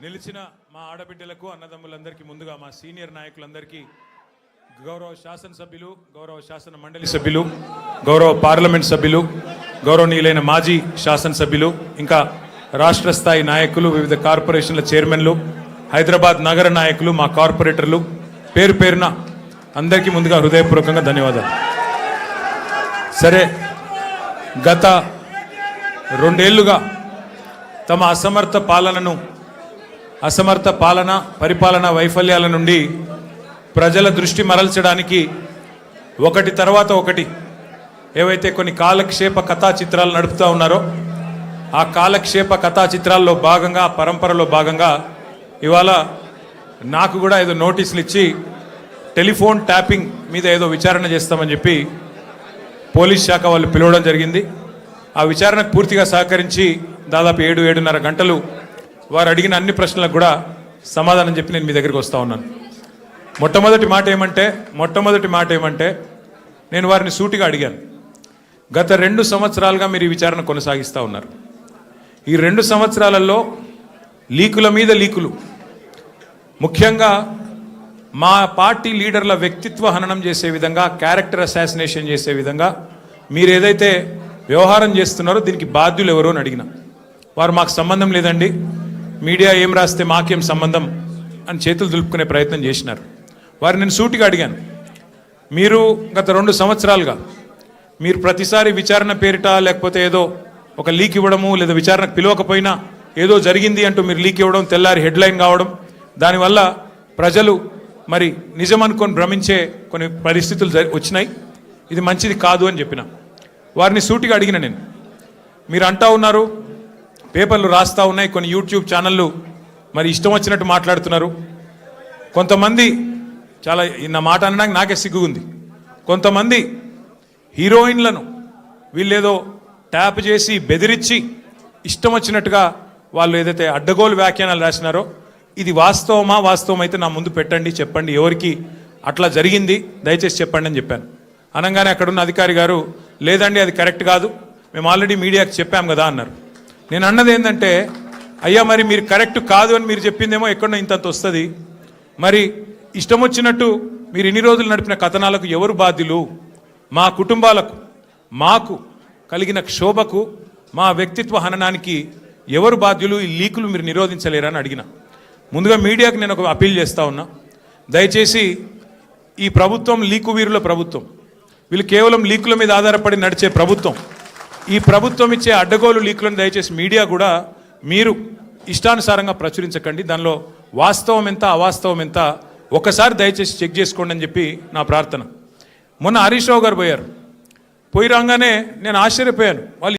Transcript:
నిలిచిన మా ఆడబిడ్డలకు అన్నదమ్ములందరికీ ముందుగా మా సీనియర్ నాయకులందరికీ గౌరవ శాసనసభ్యులు గౌరవ శాసన మండలి సభ్యులు గౌరవ పార్లమెంట్ సభ్యులు గౌరవనీయులైన మాజీ శాసనసభ్యులు ఇంకా రాష్ట్ర స్థాయి నాయకులు వివిధ కార్పొరేషన్ల చైర్మన్లు హైదరాబాద్ నగర నాయకులు మా కార్పొరేటర్లు పేరు పేరున అందరికీ ముందుగా హృదయపూర్వకంగా ధన్యవాదాలు. సరే, గత 2 ఏళ్లుగా తమ అసమర్థ పరిపాలన వైఫల్యాల నుండి ప్రజల దృష్టి మరల్చడానికి ఒకటి తర్వాత ఒకటి ఏవైతే కొన్ని కాలక్షేప కథా చిత్రాలు నడుపుతూ ఉన్నారో ఆ కాలక్షేప కథా చిత్రాల్లో భాగంగా పరంపరలో భాగంగా ఇవాళ నాకు కూడా ఏదో నోటీసులు ఇచ్చి టెలిఫోన్ ట్యాపింగ్ మీద ఏదో విచారణ చేస్తామని చెప్పి పోలీస్ శాఖ వాళ్ళు పిలవడం జరిగింది. ఆ విచారణకు పూర్తిగా సహకరించి దాదాపు 7-7:30 గంటలు వారు అడిగిన అన్ని ప్రశ్నలకు కూడా సమాధానం చెప్పి నేను మీ దగ్గరికి వస్తూ ఉన్నాను. మొట్టమొదటి మాట ఏమంటే నేను వారిని సూటిగా అడిగాను. గత 2 సంవత్సరాలుగా మీరు ఈ విచారణ కొనసాగిస్తూ ఉన్నారు. ఈ 2 సంవత్సరాలలో లీకుల మీద లీకులు, ముఖ్యంగా మా పార్టీ లీడర్ల వ్యక్తిత్వ హననం చేసే విధంగా, క్యారెక్టర్ అసాసినేషన్ చేసే విధంగా మీరు ఏదైతే వ్యవహారం చేస్తున్నారో దీనికి బాధ్యులు ఎవరో అని అడిగిన వారు మాకు సంబంధం లేదండి, మీడియా ఏం రాస్తే మాకేం సంబంధం అని చేతులు దులుపుకునే ప్రయత్నం చేసినారు. వారిని నేను సూటిగా అడిగాను, మీరు గత 2 సంవత్సరాలుగా మీరు ప్రతిసారి విచారణ పేరిట లేకపోతే ఏదో ఒక లీక్ ఇవ్వడము, లేదా విచారణకు పిలవకపోయినా ఏదో జరిగింది అంటూ మీరు లీక్ ఇవ్వడం, తెల్లారి హెడ్లైన్ కావడం, దానివల్ల ప్రజలు మరి నిజం అనుకొని భ్రమించే కొన్ని పరిస్థితులు వచ్చినాయి. ఇది మంచిది కాదు అని చెప్పిన వారిని సూటిగా అడిగిన నేను. మీరు అంటా ఉన్నారు, పేపర్లు రాస్తూ ఉన్నాయి, కొన్ని యూట్యూబ్ ఛానళ్ళు మరి ఇష్టం వచ్చినట్టు మాట్లాడుతున్నారు. కొంతమంది చాలా నా మాట అనడానికి నాకే సిగ్గు ఉంది. కొంతమంది హీరోయిన్లను వీళ్ళేదో ట్యాప్ చేసి బెదిరించి ఇష్టం వచ్చినట్టుగా వాళ్ళు ఏదైతే అడ్డగోలు వ్యాఖ్యానాలు రాసినారో ఇది వాస్తవం అయితే నా ముందు పెట్టండి, చెప్పండి ఎవరికి అట్లా జరిగింది దయచేసి చెప్పండి అని చెప్పాను. అనగానే అక్కడున్న అధికారి గారు లేదండి అది కరెక్ట్ కాదు, మేము ఆల్రెడీ మీడియాకి చెప్పాం కదా అన్నారు. నేను అన్నది ఏంటంటే, అయ్యా మరి మీరు కరెక్ట్ కాదు అని మీరు చెప్పిందేమో ఎక్కడో ఇంతంత వస్తుంది, మరి ఇష్టం వచ్చినట్టు మీరు ఇన్ని రోజులు నడిపిన కథనాలకు ఎవరు బాధ్యులు? మా కుటుంబాలకు, మాకు కలిగిన క్షోభకు, మా వ్యక్తిత్వ హననానికి ఎవరు బాధ్యులు? ఈ లీకులు మీరు నిరోధించలేరని అడిగిన. ముందుగా మీడియాకి నేను ఒక అపీల్ చేస్తూ ఉన్నా, దయచేసి ఈ ప్రభుత్వం లీకు వీరుల ప్రభుత్వం, వీళ్ళు కేవలం లీకుల మీద ఆధారపడి నడిచే ప్రభుత్వం. ఈ ప్రభుత్వం ఇచ్చే అడ్డగోలు లీకులను దయచేసి మీడియా కూడా మీరు ఇష్టానుసారంగా ప్రచురించకండి, దానిలో వాస్తవం ఎంత అవాస్తవం ఎంత ఒకసారి దయచేసి చెక్ చేసుకోండి అని చెప్పి నా ప్రార్థన. మొన్న హరీష్ రావు గారు పోయి రాగానే నేను ఆశ్చర్యపోయాను. వాళ్ళు